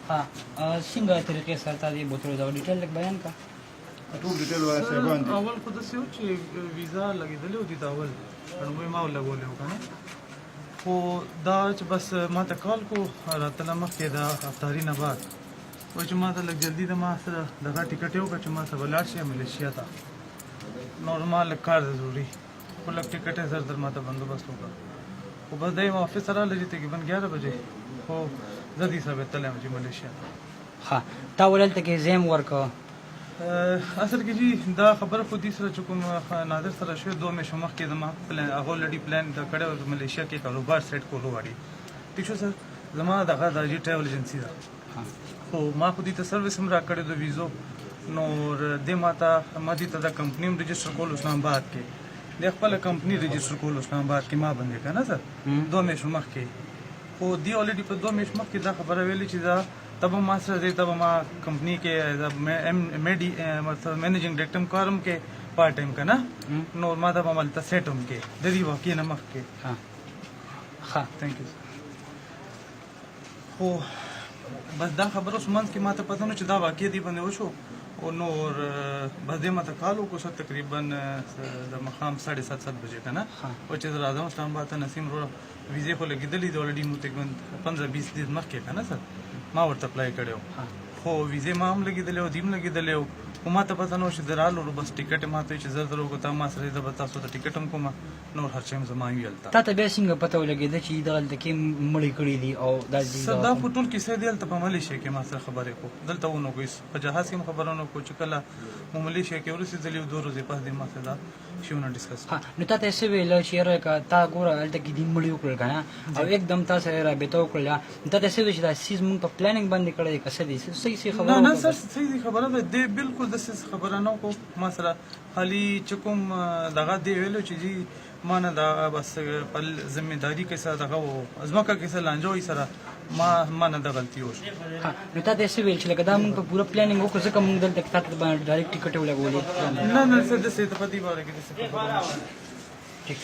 ها څنګه طریقې سره تا دې بوتلو دا ډیټیل لږ بیان کا ټول ډیټیل وایي صاحبان دي. اول خو داسې و چې ویزا لګېدلې و دي د اول لومړی ما ولګولی و که نه خو دا چې بس ما ته کال کو راتله مخکې د افطاري نه بعد وایي چې ما ته لږ جلدي د ما سره دغه ټکټ یې وکړه چې ما سره به لاړ شي ملیشیا ته نورمال لږ کار دی ضروري خو لږ ټکټ یې زر ما ته بندوبست وکړه خو بس دی ما آفس راغله چې تقریبا 11 بجې خو زه دې سره تللی یم چې ملیشیا ته. ها تا وللته کې زیم ورکو اصل کې جی دا خبره خو دې سره چې کوم نادر سره شوی 2 میاشتو مخکې د ما پلان هغه الریډي پلان کړی و ملیشیا کې کاروبار سیټ کولو غواړي ٹھیک شو سر زما دغه د ټریول ایجنسي ده خو ما خو دې ته سروس هم راکړی د ویزو نو دې ما دې ته د کمپني هم رجسټر کول اسلام آباد کې د خپله کمپني رجسټر کول اسلام آباد کې ما باندې که نه سر 2 میاشتو مخکې خو دې الریډي په 2 میاشتو مخکې دا خبره ویلې چې دا تب ما سره دی تب ما کمپنی کې مینیجنګ ډایرکټر کارم کې پارت ټایم که نه نو ما ته به هملته سیټ هم کې د دې واقعې نه مخکې. ها تھینک یو خو بس دا خبره اوس منځ کې ما ته پته نه چې دا واقع دی باندې وشو او نور بس دې ما ته کال وکړو سر تقریبا د ماښام 7:30 بجې که نه او چې زه راځم اسلام آباد ته نسیم وروره ویزې خو لګېدلې دي الریډي مو تقریبا 15-20 دن مخکې که نه سر ما ورته اپلای کړی و خو ویزې ما هم لګېدلی و دې هم لګېدلی و خو ما ته پته نه و چې د رالو بس ټکټ یې ما ته وایي چې زر وکړو تا ما سره زه به تاسو ته ټکټ هم کوم نور هر شی هم زما وي هلته. تا ته بیا څنګه پته ولګېده چې دغلته کې مړی کړي دي او دا سر دا خو ټول کیسې دی هلته په ملیشیا کې ما سره خبرې کو دلته ونه کو په جهاز کې هم خبره ونه کو چې کله مو ملیشیا کې ورسېدلي 2 ورځې پس دې ما سره دا شیونه ډسکس نو تا ته څه ویل چې یاره که تا ګوره هلته کې دې مړي وکړل که نه او एकदम تا سره رابطه وکړله تا ته څه ویل چې دا سیز مونږ په پلانینګ باندې کړی دی که څه دی صحیح خبره نه سر صحیح خبره ده دې بالکل داسې خبره نه کو ما سره خالي چې کوم دغه دی ویلو چې جی ما نه دا بس په ذمہداري کې سره دغه ازمکه کې سره لانجوي سره ما نه د غلطي وشو. نو تا ته څه ویل چې لکه دا مونږ په پوره پلانینګ وکړو ځکه مونږ دلته تا ته ډایرکټ ټکټ ولګولې نه سر داسې ته په دې باره کې داسې خبره ټیک